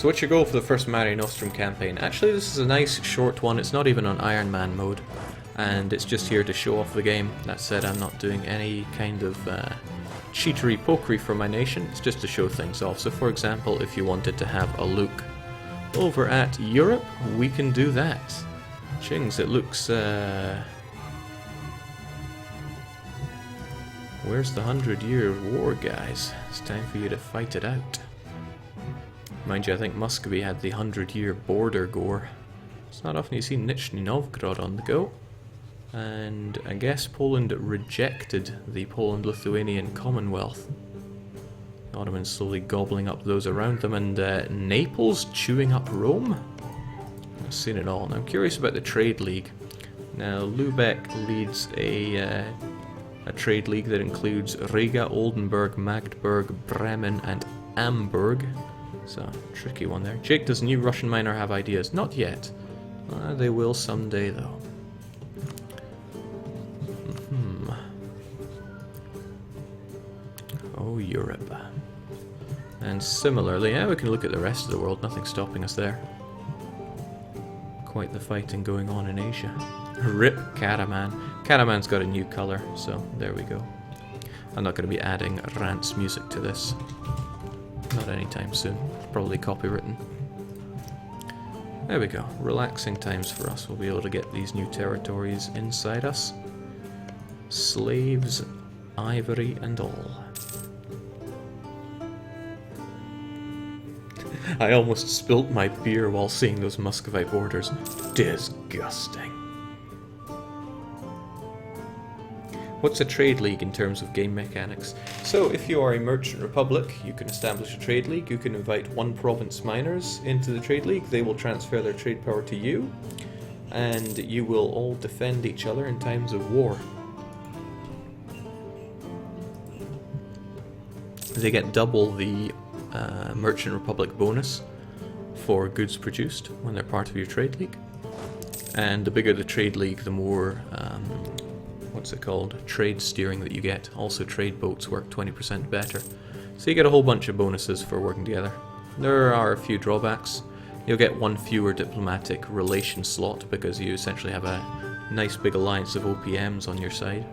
So what's your goal for the first Mare Nostrum campaign? Actually, this is a nice short one. It's not even on Iron Man mode, and it's just here to show off the game. That said, I'm not doing any kind of cheatery pokery for my nation. It's just to show things off. So for example, if you wanted to have a look over at Europe, we can do that. Chings, it looks... Where's the 100-year war, guys? It's time for you to fight it out. Mind you, I think Muscovy had the 100-year border gore. It's not often you see Nizhny Novgorod on the go. And I guess Poland rejected the Poland-Lithuanian Commonwealth. The Ottomans slowly gobbling up those around them, and Naples chewing up Rome? I've seen it all. Now I'm curious about the trade league. Now Lubeck leads a trade league that includes Riga, Oldenburg, Magdeburg, Bremen, and Amberg. So, tricky one there. Jake, does new Russian miner have ideas? Not yet. They will someday, though. Oh, Europe. And similarly, yeah, we can look at the rest of the world. Nothing's stopping us there. Quite the fighting going on in Asia. Rip Karaman. Karaman's got a new colour, so there we go. I'm not going to be adding Rant's music to this. Not anytime soon. Probably copywritten. There we go. Relaxing times for us. We'll be able to get these new territories inside us. Slaves, ivory, and all. I almost spilt my beer while seeing those Muscovite borders. Disgusting. What's a trade league in terms of game mechanics? So if you are a merchant republic, you can establish a trade league. You can invite one province miners into the trade league. They will transfer their trade power to you, and you will all defend each other in times of war. They get double the merchant republic bonus for goods produced when they're part of your trade league. And the bigger the trade league, the more what's it called? Trade steering that you get. Also trade boats work 20% better. So you get a whole bunch of bonuses for working together. There are a few drawbacks. You'll get one fewer diplomatic relation slot because you essentially have a nice big alliance of OPMs on your side.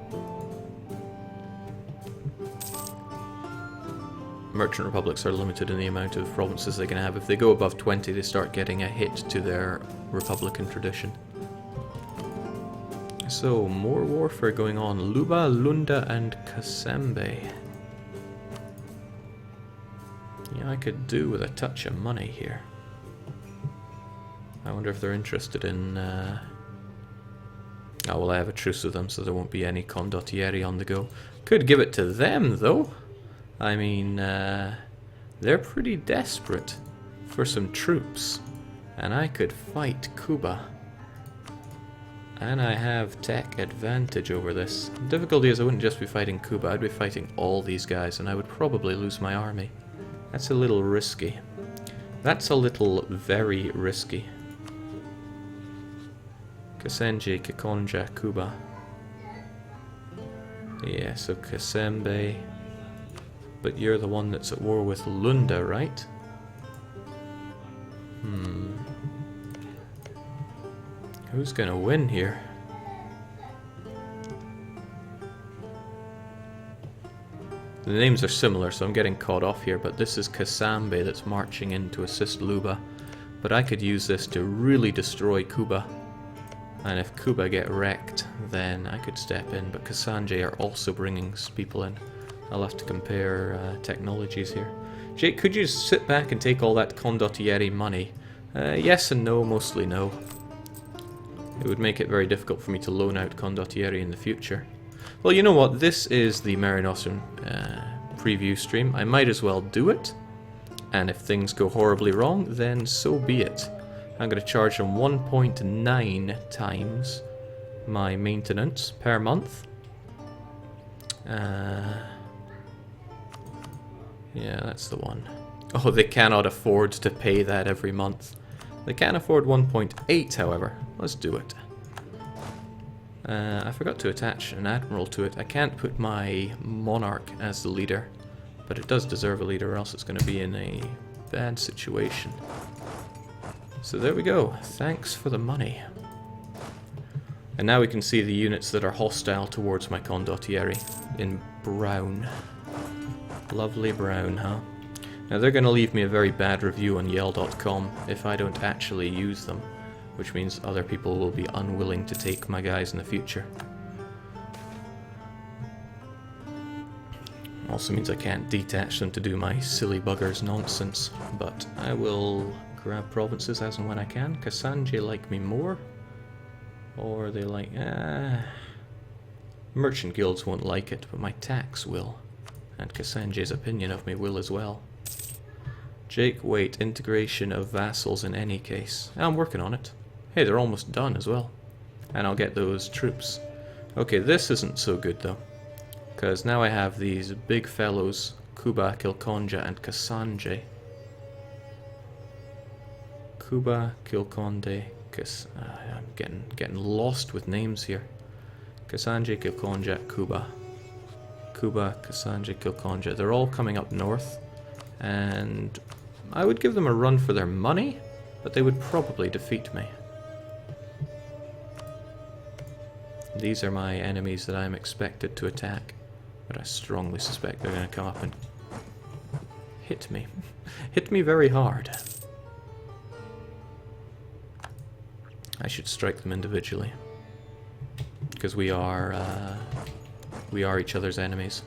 Merchant republics are limited in the amount of provinces they can have. If they go above 20, they start getting a hit to their republican tradition. So, more warfare going on. Luba, Lunda, and Kasembe. Yeah, I could do with a touch of money here. I wonder if they're interested in... Oh, well, I have a truce with them, so there won't be any Condottieri on the go. Could give it to them, though. I mean, they're pretty desperate for some troops. And I could fight Cuba. And I have tech advantage over this. The difficulty is I wouldn't just be fighting Cuba, I'd be fighting all these guys, and I would probably lose my army. That's a little risky. That's a little very risky. Kasenji, Kikonja, Cuba. Yeah, so Kasembe. But you're the one that's at war with Lunda, right? Who's gonna win here? The names are similar, so I'm getting caught off here, but this is Kasambe that's marching in to assist Luba. But I could use this to really destroy Cuba. And if Cuba get wrecked, then I could step in, but Kasanje are also bringing people in. I'll have to compare technologies here. Jake, could you sit back and take all that Condottieri money? Yes and no, mostly no. It would make it very difficult for me to loan out Condottieri in the future. Well, you know what? This is the Mare Nostrum preview stream. I might as well do it. And if things go horribly wrong, then so be it. I'm going to charge them 1.9 times my maintenance per month. Yeah, that's the one. Oh, they cannot afford to pay that every month. They can afford 1.8, however. Let's do it. I forgot to attach an admiral to it. I can't put my monarch as the leader, but it does deserve a leader, or else it's going to be in a bad situation. So there we go. Thanks for the money. And now we can see the units that are hostile towards my Condottieri in brown. Lovely brown, huh? Now they're going to leave me a very bad review on Yell.com if I don't actually use them, which means other people will be unwilling to take my guys in the future. Also means I can't detach them to do my silly buggers nonsense, but I will grab provinces as and when I can. Kassanje like me more, or they like... merchant guilds won't like it, but my tax will, and Kassanje's opinion of me will as well. Jake, wait, integration of vassals in any case. I'm working on it. Hey, they're almost done as well. And I'll get those troops. Okay, this isn't so good though, because now I have these big fellows, Kuba, Kilkonja, and Kassanje. Kuba, Kilkonde, I'm getting lost with names here. Kassanje, Kilkonja, Kuba. Kuba, Kassanje, Kilkonja. They're all coming up north, and I would give them a run for their money, but they would probably defeat me. These are my enemies that I'm expected to attack, but I strongly suspect they're going to come up and hit me. Hit me very hard. I should strike them individually, because we are each other's enemies.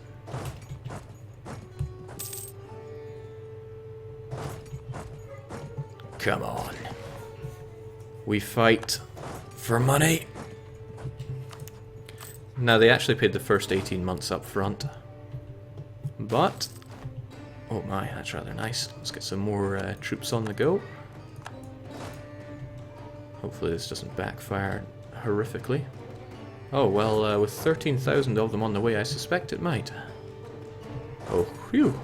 Come on. We fight for money. Now, they actually paid the first 18 months up front. But... oh my, that's rather nice. Let's get some more troops on the go. Hopefully this doesn't backfire horrifically. Oh, well, with 13,000 of them on the way, I suspect it might. Oh, phew.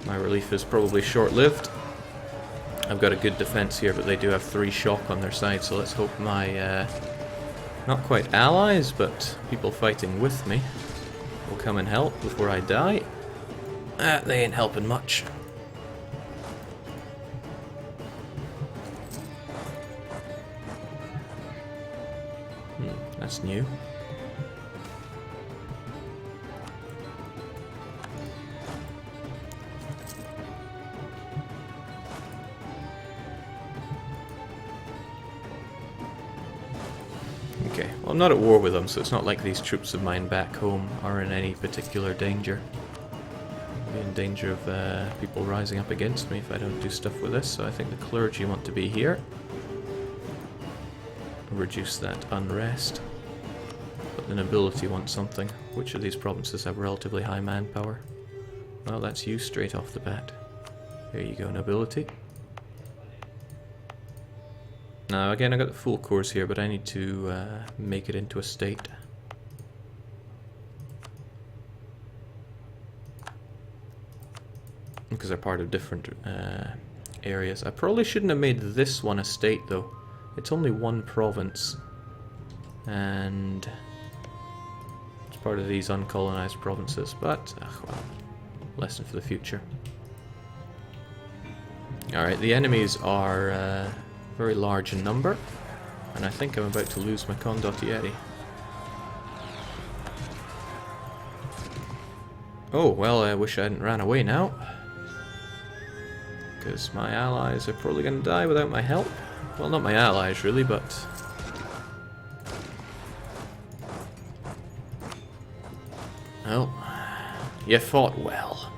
My relief is probably short-lived. I've got a good defense here, but they do have 3 shock on their side, so let's hope my, not quite allies, but people fighting with me will come and help before I die. They ain't helping much. That's new. Okay, well, I'm not at war with them, so it's not like these troops of mine back home are in any particular danger. I'll be in danger of people rising up against me if I don't do stuff with this, so I think the clergy want to be here. Reduce that unrest. But the nobility want something. Which of these provinces have relatively high manpower? Well, that's you straight off the bat. There you go, nobility. Now, again, I got the full course here, but I need to make it into a state. Because they're part of different areas. I probably shouldn't have made this one a state, though. It's only one province. And it's part of these uncolonized provinces, but, well, lesson for the future. Alright, the enemies are very large in number, and I think I'm about to lose my Condottieri. Oh, well, I wish I hadn't ran away now, because my allies are probably going to die without my help. Well, not my allies, really, but... well, you fought well.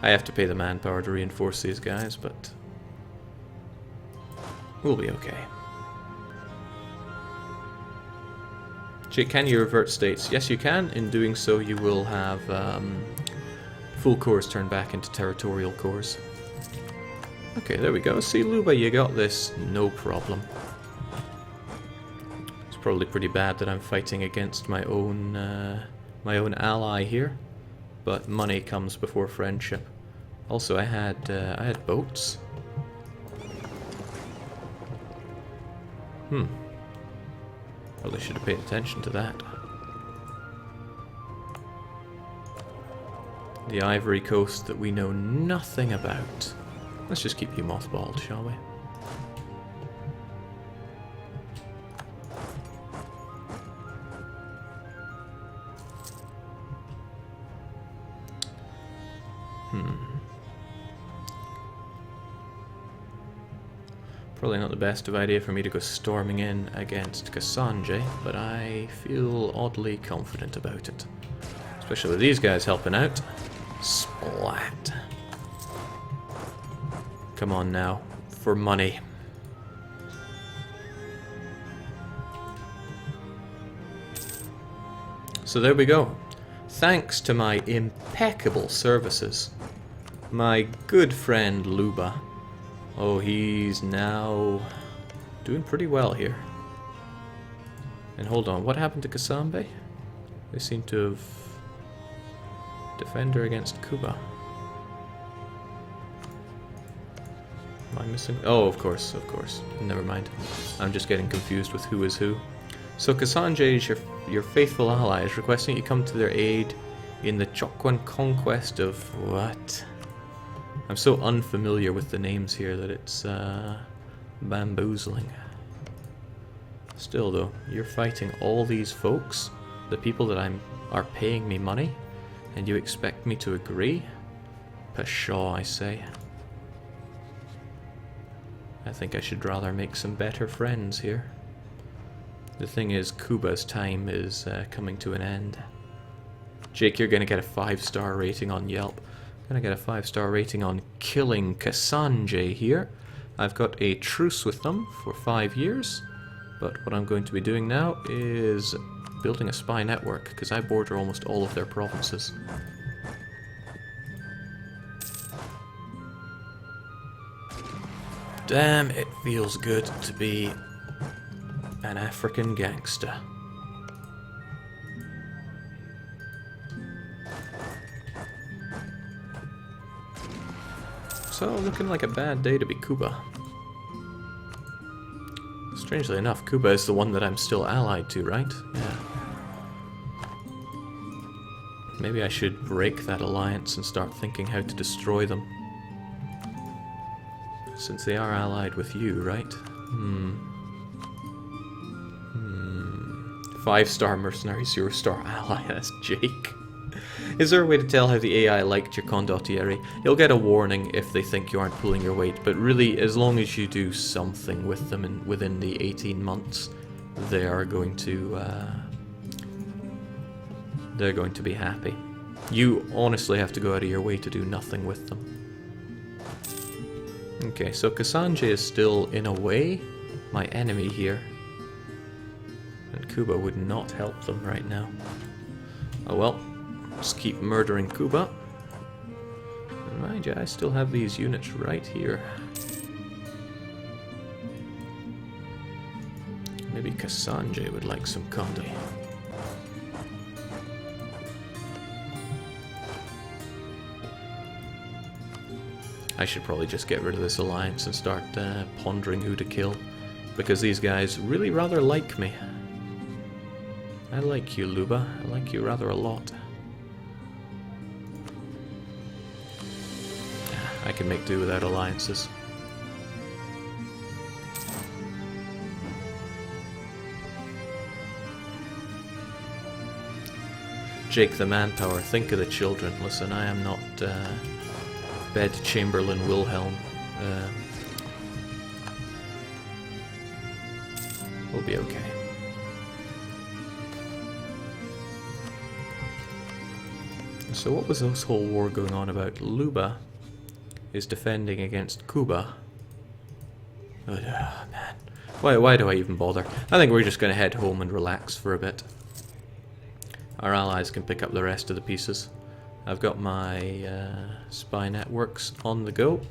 I have to pay the manpower to reinforce these guys, but... we'll be okay. Can you revert states? Yes, you can. In doing so, you will have full cores turned back into territorial cores. Okay, there we go. See, Luba, you got this. No problem. It's probably pretty bad that I'm fighting against my own ally here, but money comes before friendship. Also, I had boats. Probably should have paid attention to that. The Ivory Coast that we know nothing about. Let's just keep you mothballed, shall we? Probably not the best of idea for me to go storming in against Cassandre, but I feel oddly confident about it. Especially with these guys helping out. Splat. Come on now, for money. So there we go. Thanks to my impeccable services, my good friend Luba. Oh, he's now doing pretty well here. And hold on, what happened to Kasambe? They seem to have defender against Kuba. Am I missing? Oh, of course, of course. Never mind. I'm just getting confused with who is who. So Cassandre is your faithful ally, is requesting you come to their aid in the Chokwan conquest of what? I'm so unfamiliar with the names here that it's bamboozling. Still though, you're fighting all these folks, the people that are paying me money, and you expect me to agree? Pshaw, I say. I think I should rather make some better friends here. The thing is, Kuba's time is coming to an end. Jake, you're gonna get a 5-star rating on Yelp. Gonna get a 5-star rating on killing Cassandre here. I've got a truce with them for 5 years, but what I'm going to be doing now is building a spy network, because I border almost all of their provinces. Damn, it feels good to be an African gangster. So, looking like a bad day to be Kuba. Strangely enough, Kuba is the one that I'm still allied to, right? Yeah. Maybe I should break that alliance and start thinking how to destroy them. Since they are allied with you, right? 5-star mercenary, 0-star ally, that's Jake. Is there a way to tell how the AI liked your Condottieri? You'll get a warning if they think you aren't pulling your weight, but really, as long as you do something with them within the 18 months, they are going to they're going to be happy. You honestly have to go out of your way to do nothing with them. Okay, so Cassandre is still, in a way, my enemy here. And Kuba would not help them right now. Oh well. Just keep murdering Kuba. And mind you, I still have these units right here. Maybe Cassandre would like some Condé. I should probably just get rid of this alliance and start pondering who to kill. Because these guys really rather like me. I like you, Luba. I like you rather a lot. I can make do without alliances. Jake the manpower, think of the children. Listen, I am not Bed Chamberlain Wilhelm. We'll be okay. So what was this whole war going on about? Luba is defending against Kuba. Oh, man. Why do I even bother? I think we're just going to head home and relax for a bit. Our allies can pick up the rest of the pieces. I've got my spy networks on the go.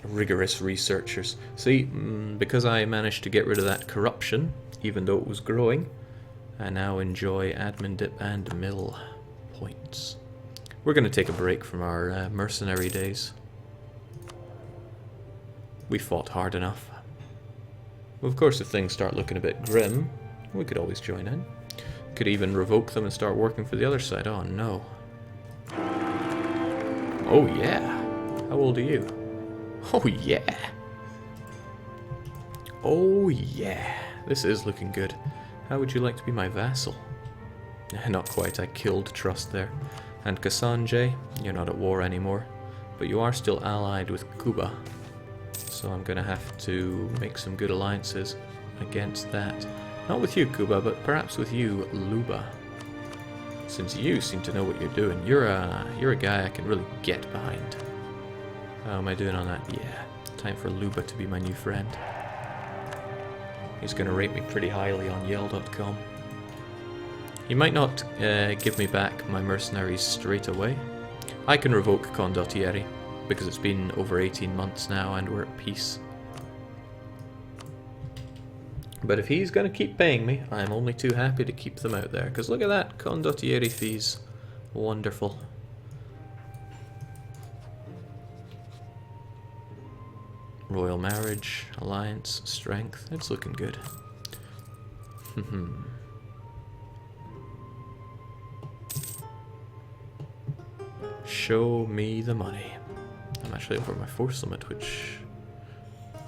Rigorous researchers. See, because I managed to get rid of that corruption, even though it was growing, I now enjoy admin dip and mill points. We're going to take a break from our mercenary days. We fought hard enough. Of course, if things start looking a bit grim, we could always join in. Could even revoke them and start working for the other side. Oh no. Oh yeah. How old are you? Oh yeah. Oh yeah. This is looking good. How would you like to be my vassal? Not quite, I killed trust there. And Cassandre, you're not at war anymore, but you are still allied with Cuba. So I'm gonna have to make some good alliances against that. Not with you, Cuba, but perhaps with you, Luba. Since you seem to know what you're doing, you're a guy I can really get behind. How am I doing on that? Yeah, time for Luba to be my new friend. He's gonna rate me pretty highly on Yell.com. He might not give me back my mercenaries straight away. I can revoke Condottieri, because it's been over 18 months now and we're at peace. But if he's going to keep paying me, I'm only too happy to keep them out there. Because look at that, Condottieri fees. Wonderful. Royal marriage, alliance, strength. It's looking good. Show me the money. I'm actually over my force limit, which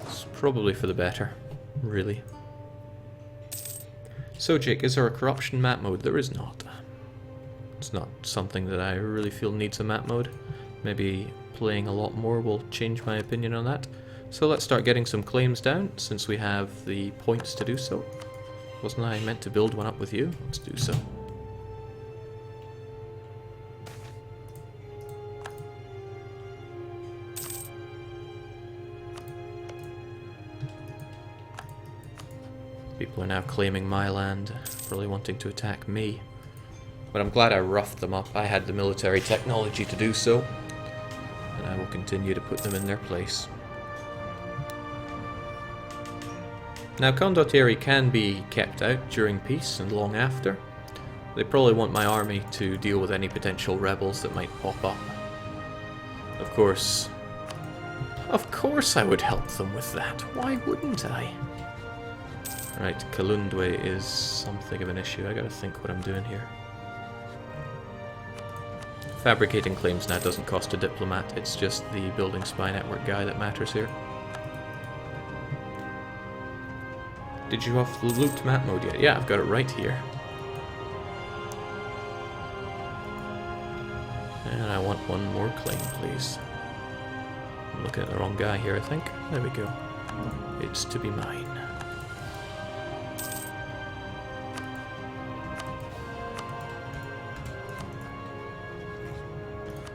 is probably for the better, really. So Jake, is there a corruption map mode? There is not. It's not something that I really feel needs a map mode. Maybe playing a lot more will change my opinion on that. So let's start getting some claims down, since we have the points to do so. Wasn't I meant to build one up with you? Let's do so. People are now claiming my land, probably wanting to attack me. But I'm glad I roughed them up. I had the military technology to do so, and I will continue to put them in their place. Now, Condottieri can be kept out during peace and long after. They probably want my army to deal with any potential rebels that might pop up. Of course I would help them with that. Why wouldn't I? Right, Kalundwe is something of an issue. I gotta think what I'm doing here. Fabricating claims now doesn't cost a diplomat, it's just the building spy network guy that matters here. Did you have the loot map mode yet? Yeah, I've got it right here. And I want one more claim, please. I'm looking at the wrong guy here, I think. There we go. It's to be mine.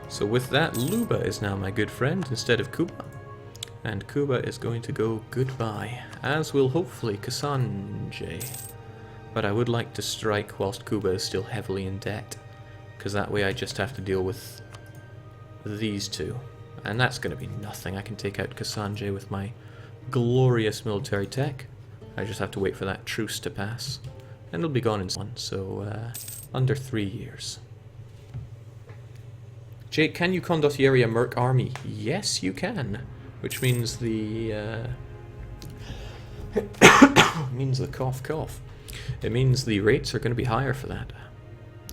So with that, Luba is now my good friend instead of Cuba. And Cuba is going to go goodbye, as will hopefully Cassandre. But I would like to strike whilst Cuba is still heavily in debt, because that way I just have to deal with these two. And that's going to be nothing. I can take out Cassandre with my glorious military tech. I just have to wait for that truce to pass. And it'll be gone in one, so under 3 years. Jake, can you Condottieri a merc army? Yes, you can. Which means the means the cough cough. It means the rates are going to be higher for that.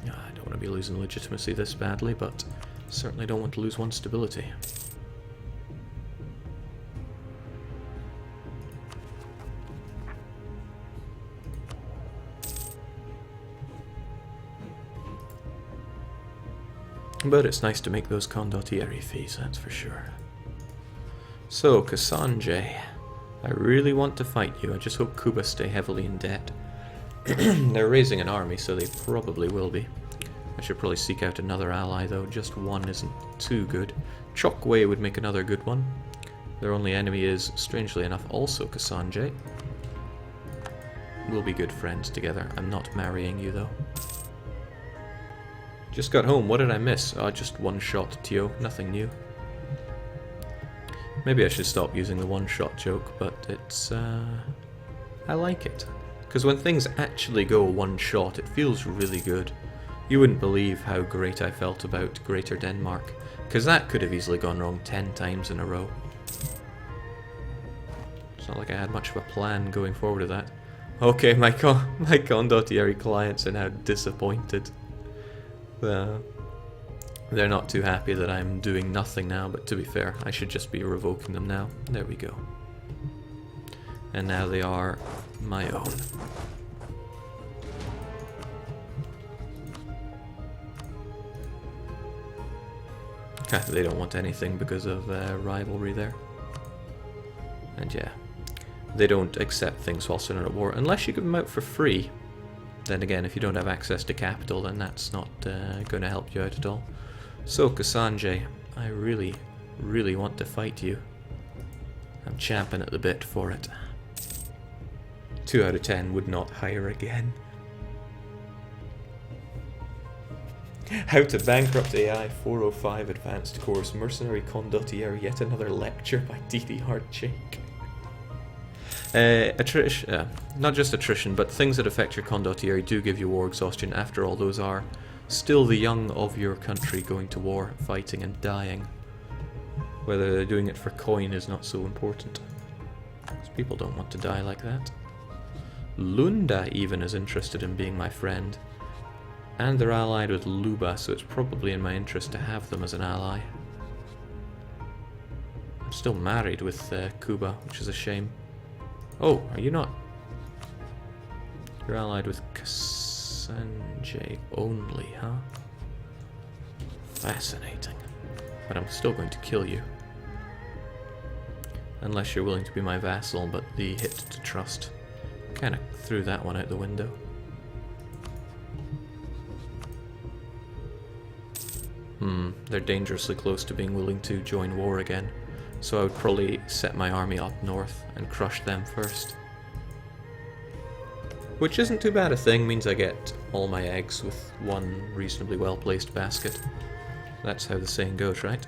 I don't want to be losing legitimacy this badly, but certainly don't want to lose one's stability. But it's nice to make those Condottieri fees, that's for sure. So, Cassandre, I really want to fight you. I just hope Cuba stay heavily in debt. They're raising an army, so they probably will be. I should probably seek out another ally, though. Just one isn't too good. Chokwe would make another good one. Their only enemy is, strangely enough, also Cassandre. We'll be good friends together. I'm not marrying you, though. Just got home. What did I miss? Oh, just one-shot Tyo. Nothing new. Maybe I should stop using the one-shot joke, but it's, I like it. Because when things actually go one-shot, it feels really good. You wouldn't believe how great I felt about Greater Denmark, because that could have easily gone wrong 10 times in a row. It's not like I had much of a plan going forward with that. Okay, my Condottieri clients are now disappointed. They're not too happy that I'm doing nothing now, but to be fair, I should just be revoking them now. There we go. And now they are my own. They don't want anything because of rivalry there. And yeah, they don't accept things whilst they're not at war, unless you give them out for free. Then again, if you don't have access to capital, then that's not going to help you out at all. So, Cassandre, I really, really want to fight you. I'm champing at the bit for it. 2 out of 10 would not hire again. How to Bankrupt AI 405 Advanced Course Mercenary Condottieri, yet another lecture by DD Hardshake. Not just attrition, but things that affect your Condottieri do give you war exhaustion. After all, those are still the young of your country going to war, fighting and dying. Whether they're doing it for coin is not so important. Because people don't want to die like that. Lunda even is interested in being my friend. And they're allied with Luba, so it's probably in my interest to have them as an ally. I'm still married with Kuba, which is a shame. Oh, are you not? You're allied with Cassandre only, huh? Fascinating. But I'm still going to kill you. Unless you're willing to be my vassal, but the hit to trust kind of threw that one out the window. They're dangerously close to being willing to join war again, so I would probably set my army up north and crush them first. Which isn't too bad a thing, means I get all my eggs with one reasonably well placed basket. That's how the saying goes, right?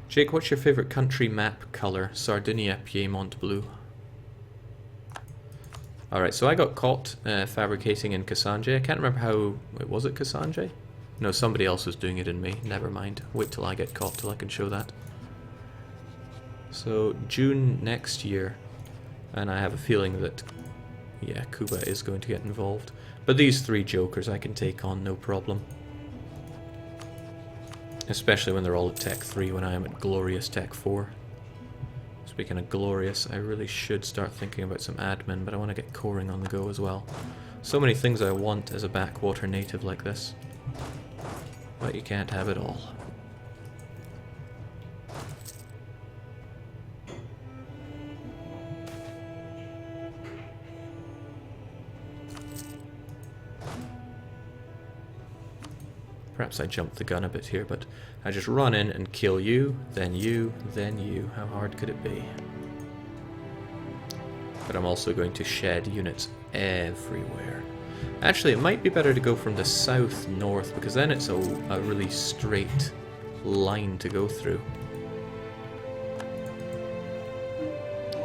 Jake, what's your favourite country map colour? Sardinia, Piedmont blue. Alright, so I got caught fabricating in Cassandre. I can't remember how... Wait, was it Cassandre? No, somebody else was doing it in me. Never mind. Wait till I get caught till I can show that. So, June next year. And I have a feeling that, yeah, Kuba is going to get involved. But these 3 jokers I can take on, no problem. Especially when they're all at Tech 3, when I am at glorious Tech 4. Speaking of glorious, I really should start thinking about some admin, but I want to get coring on the go as well. So many things I want as a backwater native like this. But you can't have it all. Perhaps I jumped the gun a bit here, but I just run in and kill you, then you, then you. How hard could it be? But I'm also going to shed units everywhere. Actually, it might be better to go from the south north, because then it's a really straight line to go through.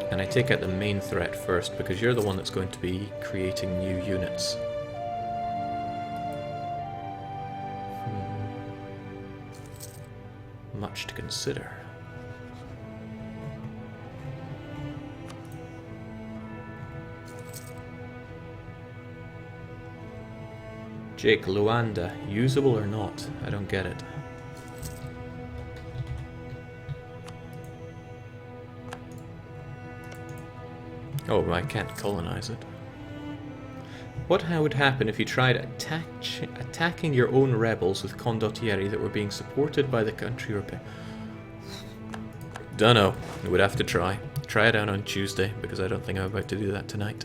And I take out the main threat first, because you're the one that's going to be creating new units. Much to consider. Jake, Luanda, usable or not? I don't get it. Oh, I can't colonize it. What would happen if you tried attacking your own rebels with Condottieri that were being supported by the country or... Dunno. You would have to try. Try it out on Tuesday, because I don't think I'm about to do that tonight.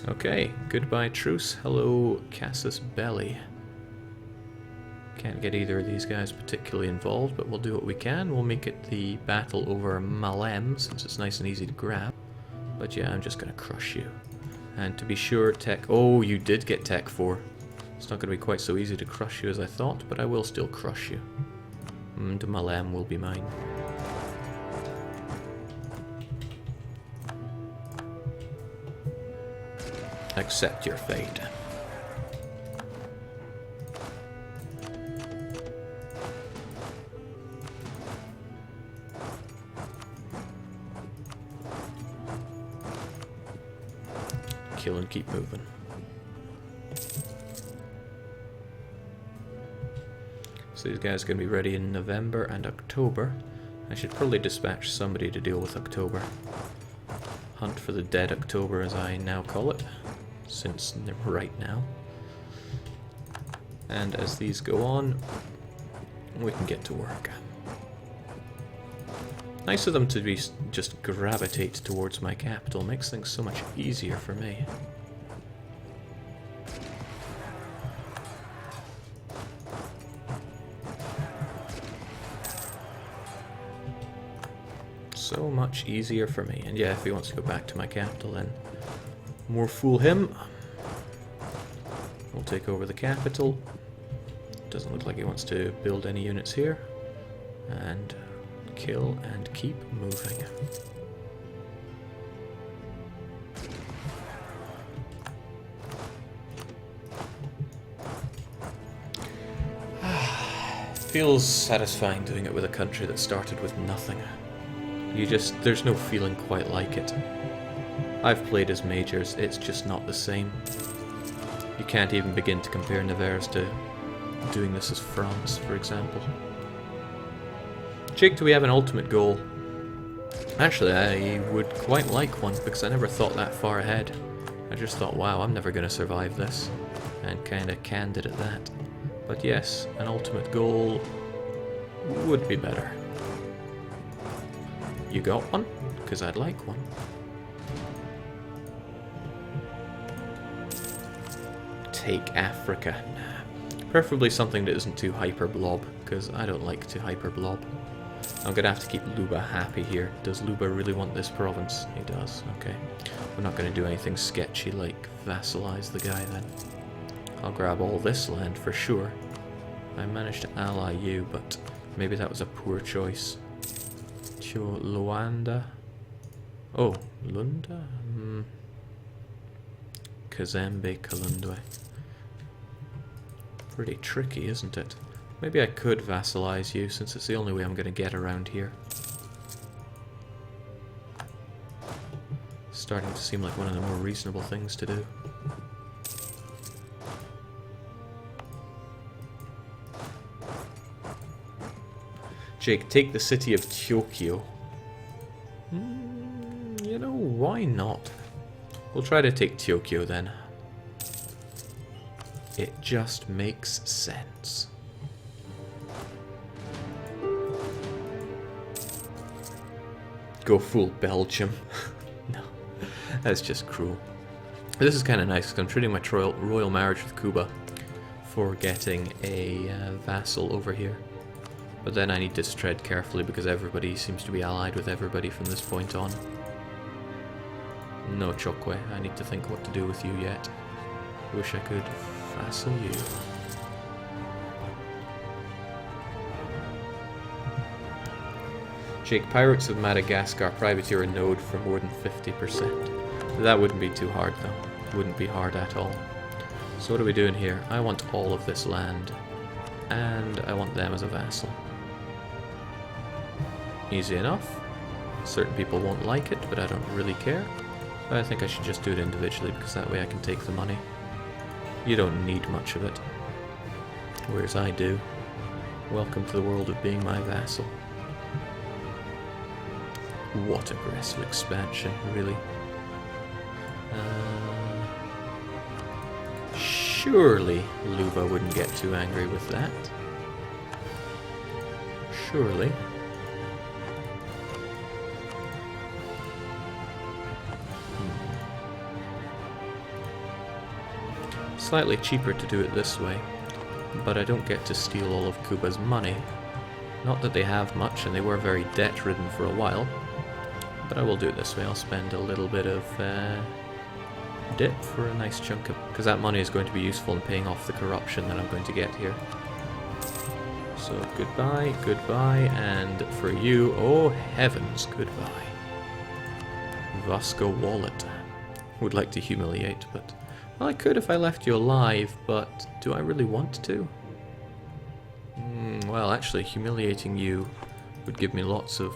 Okay, goodbye truce. Hello, Cassus Belli. Can't get either of these guys particularly involved, but we'll do what we can. We'll make it the battle over Malem, since it's nice and easy to grab. But yeah, I'm just going to crush you. And to be sure, Tech... Oh, you did get Tech 4. It's not going to be quite so easy to crush you as I thought, but I will still crush you. And Malem will be mine. Accept your fate. kill and keep moving. So these guys are going to be ready in November and October. I should probably dispatch somebody to deal with October. Hunt for the dead October, as I now call it, since they're right now. And as these go on, we can get to work. Nice of them to be just gravitate towards my capital. Makes things so much easier for me. So much easier for me. And yeah, if he wants to go back to my capital, then more fool him. We'll take over the capital. Doesn't look like he wants to build any units here. And kill and keep moving. Feels satisfying doing it with a country that started with nothing. There's no feeling quite like it. I've played as majors, it's just not the same. You can't even begin to compare Nevers to doing this as France, for example. Jake, do we have an ultimate goal? Actually, I would quite like one, because I never thought that far ahead. I just thought, wow, I'm never going to survive this. And kind of canned it at that. But yes, an ultimate goal would be better. You got one? Because I'd like one. Take Africa. Nah. Preferably something that isn't too hyper-blob, because I don't like to hyper-blob. I'm going to have to keep Luba happy here. Does Luba really want this province? He does, okay. We're not going to do anything sketchy like vassalize the guy then. I'll grab all this land for sure. I managed to ally you, but maybe that was a poor choice. Luanda. Oh, Lunda? Kazembe Kalundwe. Pretty tricky, isn't it? Maybe I could vassalize you, since it's the only way I'm going to get around here. Starting to seem like one of the more reasonable things to do. Jake, take the city of Tyotal. You know, why not? We'll try to take Tokyo then. It just makes sense. Go full Belgium. No, that's just cruel. This is kind of nice because I'm treating my royal marriage with Cuba for getting a vassal over here. But then I need to tread carefully because everybody seems to be allied with everybody from this point on. No, Chokwe, I need to think what to do with you yet. Wish I could vassal you. Jake, Pirates of Madagascar privateer a node for more than 50%. That wouldn't be too hard though. Wouldn't be hard at all. So what are we doing here? I want all of this land. And I want them as a vassal. Easy enough. Certain people won't like it, but I don't really care. But I think I should just do it individually, because that way I can take the money. You don't need much of it. Whereas I do. Welcome to the world of being my vassal. What aggressive expansion, really. Surely Luba wouldn't get too angry with that. Surely. Slightly cheaper to do it this way, but I don't get to steal all of Cuba's money. Not that they have much, and they were very debt-ridden for a while, but I will do it this way. I'll spend a little bit of dip for a nice chunk of... because that money is going to be useful in paying off the corruption that I'm going to get here. So goodbye, goodbye, and for you, oh heavens, goodbye. Vasco Wallet. Would like to humiliate, but... well, I could if I left you alive, but do I really want to? Well, actually, humiliating you would give me lots of